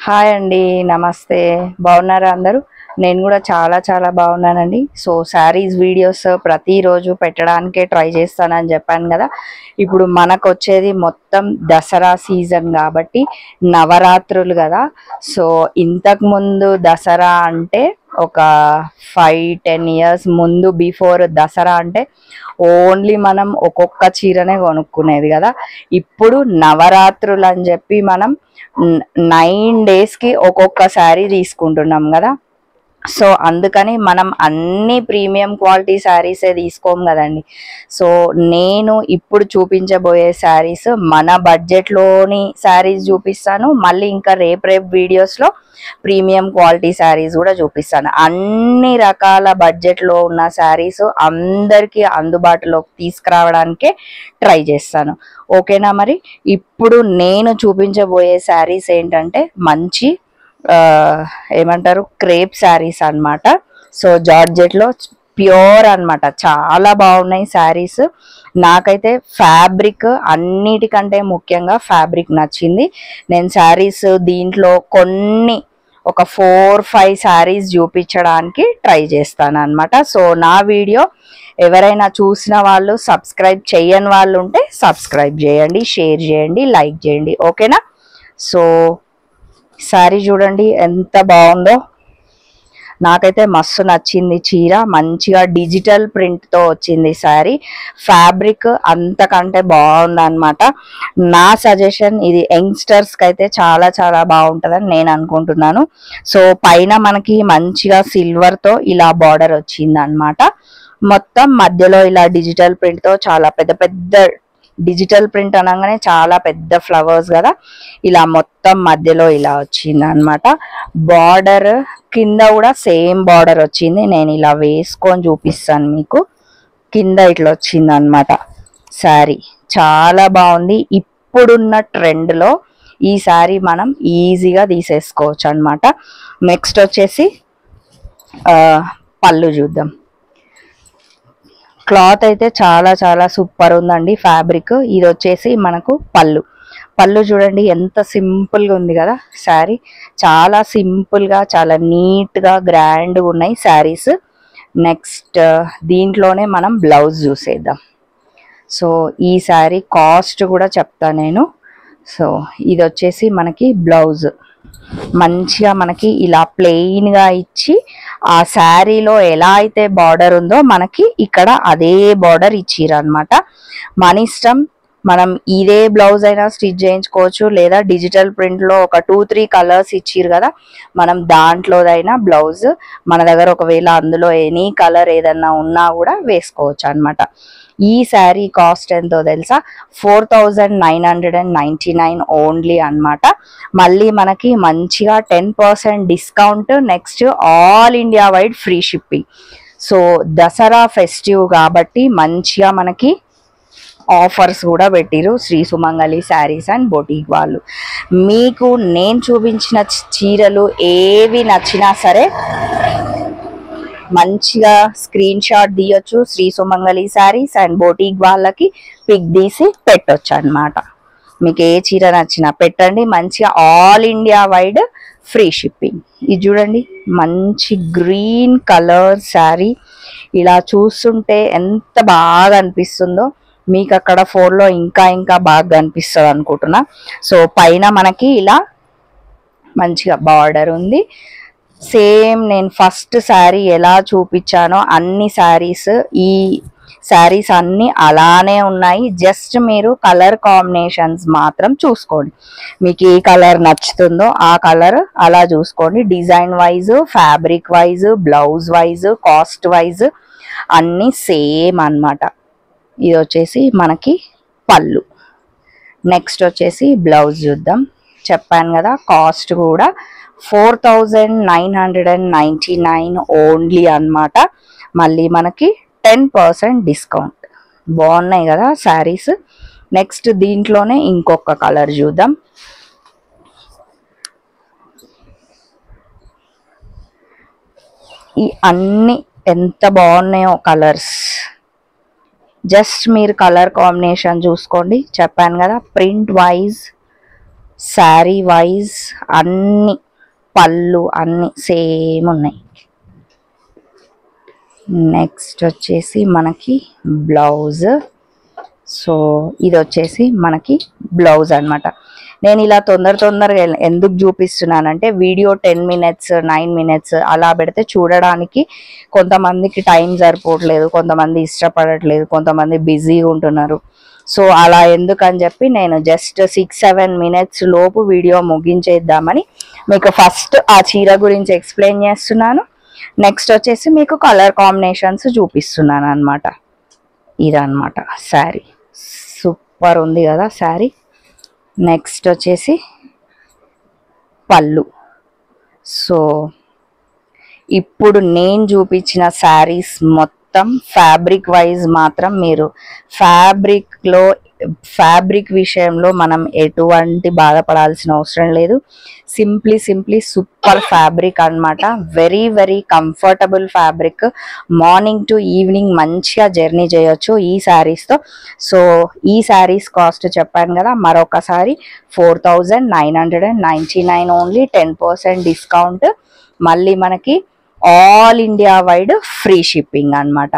Hi అండి, నమస్తే. బాగున్నారా అందరూ? నేను కూడా చాలా చాలా బాగున్నానండి. సో శారీస్ వీడియోస్ ప్రతిరోజు పెట్టడానికే ట్రై చేస్తానని చెప్పాను కదా. ఇప్పుడు మనకు వచ్చేది మొత్తం దసరా సీజన్ కాబట్టి నవరాత్రులు కదా. సో ఇంతకుముందు దసరా అంటే ఒక 5-10 ఇయర్స్ ముందు బిఫోర్ దసరా అంటే ఓన్లీ మనం ఒక్కొక్క చీరనే కొనుక్కునేది కదా. ఇప్పుడు నవరాత్రులు అని చెప్పి మనం 9 డేస్కి ఒక్కొక్క శారీ తీసుకుంటున్నాం కదా. సో అందుకని మనం అన్ని ప్రీమియం క్వాలిటీ శారీసే తీసుకోము కదండి. సో నేను ఇప్పుడు చూపించబోయే శారీస్ మన బడ్జెట్లోని శారీస్ చూపిస్తాను. మళ్ళీ ఇంకా రేపు వీడియోస్లో ప్రీమియం క్వాలిటీ శారీస్ కూడా చూపిస్తాను. అన్ని రకాల బడ్జెట్లో ఉన్న శారీస్ అందరికీ అందుబాటులోకి తీసుకురావడానికే ట్రై చేస్తాను. ఓకేనా? మరి ఇప్పుడు నేను చూపించబోయే శారీస్ ఏంటంటే మంచి ఏమంటారు, క్రేప్ శారీస్ అన్నమాట. సో జార్జెట్లో ప్యూర్ అన్నమాట, చాలా బాగున్నాయి శారీస్. నాకైతే ఫ్యాబ్రిక్ అన్నిటికంటే ముఖ్యంగా ఫ్యాబ్రిక్ నచ్చింది. నేను శారీస్ దీంట్లో కొన్ని ఒక 4-5 శారీస్ చూపించడానికి ట్రై చేస్తాను అన్నమాట. సో నా వీడియో ఎవరైనా చూసిన వాళ్ళు, సబ్స్క్రైబ్ చేయని వాళ్ళు ఉంటే సబ్స్క్రైబ్ చేయండి, షేర్ చేయండి, లైక్ చేయండి. ఓకేనా? సో శారీ చూడండి ఎంత బాగుందో. నాకైతే మస్తు నచ్చింది చీర. మంచిగా డిజిటల్ ప్రింట్తో వచ్చింది శారీ. ఫ్యాబ్రిక్ అంతకంటే బాగుందన్నమాట. నా సజెషన్ ఇది యంగ్స్టర్స్కి అయితే చాలా చాలా బాగుంటుందని నేను అనుకుంటున్నాను. సో పైన మనకి మంచిగా సిల్వర్తో ఇలా బార్డర్ వచ్చింది అన్నమాట. మొత్తం మధ్యలో ఇలా డిజిటల్ ప్రింట్తో చాలా పెద్ద పెద్ద, డిజిటల్ ప్రింట్ అనగానే చాలా పెద్ద ఫ్లవర్స్ కదా, ఇలా మొత్తం మధ్యలో ఇలా వచ్చింది అన్నమాట. బార్డర్ కింద కూడా సేమ్ బార్డర్ వచ్చింది. నేను ఇలా వేసుకొని చూపిస్తాను మీకు. కింద ఇట్లా వచ్చింది అన్నమాట శారీ. చాలా బాగుంది. ఇప్పుడున్న ట్రెండ్లో ఈ శారీ మనం ఈజీగా తీసేసుకోవచ్చు అన్నమాట. నెక్స్ట్ వచ్చేసి పళ్ళు చూద్దాం. క్లాత్ అయితే చాలా చాలా సూపర్ ఉందండి ఫ్యాబ్రిక్. ఇది వచ్చేసి మనకు పళ్ళు చూడండి ఎంత సింపుల్గా ఉంది కదా శారీ. చాలా సింపుల్గా, చాలా నీట్గా, గ్రాండ్గా ఉన్నాయి శారీస్. నెక్స్ట్ దీంట్లోనే మనం బ్లౌజ్ చూసేద్దాం. సో ఈ శారీ కాస్ట్ కూడా చెప్తా నేను. సో ఇది వచ్చేసి మనకి బ్లౌజ్ మంచిగా మనకి ఇలా ప్లెయిన్గా ఇచ్చి, ఆ శారీలో ఎలా అయితే బార్డర్ ఉందో మనకి ఇక్కడ అదే బార్డర్ ఇచ్చిర్రు అనమాట. మన ఇష్టం, మనం ఇదే బ్లౌజ్ అయినా స్టిచ్ చేయించుకోవచ్చు, లేదా డిజిటల్ ప్రింట్లో ఒక 2-3 కలర్స్ ఇచ్చిర్రు కదా, మనం దాంట్లోదైనా బ్లౌజ్ మన దగ్గర ఒకవేళ అందులో ఎనీ కలర్ ఏదన్నా ఉన్నా కూడా వేసుకోవచ్చు అనమాట. ఈ శారీ కాస్ట్ ఎంతో తెలుసా? 4999 ఓన్లీ అన్నమాట. మళ్ళీ మనకి మంచిగా 10% discount. Next all India wide free shipping. So Dasara festive కాబట్టి మంచిగా మనకి ఆఫర్స్ కూడా పెట్టిరు Shri Sumangali sarees and boutique వాళ్ళు. మీకు నేను చూపించిన చీరలు ఏవి నచ్చినా సరే మంచిగా స్క్రీన్ షాట్ తీయొచ్చు. Shri Sumangali sarees and boutique వాళ్ళకి పిక్ తీసి పెట్టొచ్చు అన్నమాట. మీకు ఏ చీర నచ్చినా పెట్టండి. మంచిగా all India wide free shipping. ఇది చూడండి మంచి గ్రీన్ కలర్ శారీ. ఇలా చూస్తుంటే ఎంత బాగా అనిపిస్తుందో, మీకు అక్కడ ఫోన్లో ఇంకా ఇంకా బాగా అనిపిస్తుంది అనుకుంటున్నా. సో పైన మనకి ఇలా మంచిగా బార్డర్ ఉంది. సేమ్ నేను ఫస్ట్ శారీ ఎలా చూపించానో అన్ని శారీస్, ఈ శారీస్ అన్నీ అలానే ఉన్నాయి. జస్ట్ మీరు కలర్ కాంబినేషన్స్ మాత్రం చూసుకోండి. మీకు ఏ కలర్ నచ్చుతుందో ఆ కలర్ అలా చూసుకోండి. Design wise, fabric wise, blouse wise, cost wise అన్నీ సేమ్ అన్నమాట. ఇది వచ్చేసి మనకి పళ్ళు. నెక్స్ట్ వచ్చేసి బ్లౌజ్ చూద్దాం. చెప్పాను కదా కాస్ట్ కూడా 4999 ఓన్లీ అన్నమాట. మళ్ళీ మనకి 10% డిస్కౌంట్. బాగున్నాయి కదా శారీస్. నెక్స్ట్ దీంట్లోనే ఇంకొక కలర్ చూద్దాం. ఈ అన్ని ఎంత బాగున్నాయో కలర్స్. జస్ట్ మీరు కలర్ కాంబినేషన్ చూసుకోండి. చెప్పాను కదా ప్రింట్ వైజ్ శారీ వైజ్ అన్ని పళ్ళు అన్ని సేమ్ ఉన్నాయి. నెక్స్ట్ వచ్చేసి మనకి బ్లౌజ్. సో ఇది వచ్చేసి మనకి బ్లౌజ్ అన్నమాట. నేను ఇలా తొందరగా ఎందుకు చూపిస్తున్నానంటే వీడియో 10 minutes 9 minutes అలా పెడితే చూడడానికి కొంతమందికి టైం సరిపోవట్లేదు, కొంతమంది ఇష్టపడట్లేదు, కొంతమంది బిజీగా ఉంటున్నారు. సో అలా ఎందుకని చెప్పి నేను జస్ట్ 6-7 minutes లోపు వీడియో ముగించేద్దామని మీకు ఫస్ట్ ఆ చీర గురించి ఎక్స్ప్లెయిన్ చేస్తున్నాను. నెక్స్ట్ వచ్చేసి మీకు కలర్ కాంబినేషన్స్ చూపిస్తున్నాను అన్నమాట. ఇదన్నమాట శారీ. సూపర్ ఉంది కదా శారీ. నెక్స్ట్ వచ్చేసి పళ్ళు. సో ఇప్పుడు నేను చూపించిన శారీస్ మొత్తం ఫ్యాబ్రిక్ వైజ్ మాత్రం మీరు ఫ్యాబ్రిక్ విషయంలో మనం ఎటువంటి బాధపడాల్సిన అవసరం లేదు. సింప్లీ సూపర్ ఫ్యాబ్రిక్ అన్నమాట. Very comfortable fabric. Morning to evening మంచిగా జర్నీ చేయొచ్చు ఈ శారీస్తో. సో ఈ శారీస్ కాస్ట్ చెప్పాను కదా మరొకసారి 4999 ఓన్లీ, 10% డిస్కౌంట్. మళ్ళీ మనకి all India wide free shipping అన్నమాట.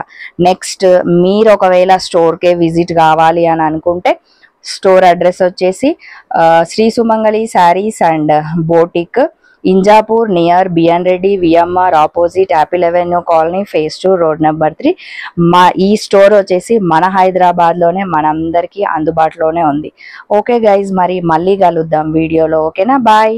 నెక్స్ట్ మీరు ఒకవేళ స్టోర్కే విజిట్ కావాలి అని అనుకుంటే స్టోర్ అడ్రస్ వచ్చేసి Shri Sumangali sarees and boutique, Injapur near BN Reddy VMR opposite Apple Avenue colony, phase 2 road number 3. ఈ స్టోర్ వచ్చేసి మన హైదరాబాద్లోనే మనందరికీ అందుబాటులోనే ఉంది. ఓకే గైజ్, మరి మళ్ళీ కలుద్దాం వీడియోలో. ఓకేనా, బాయ్.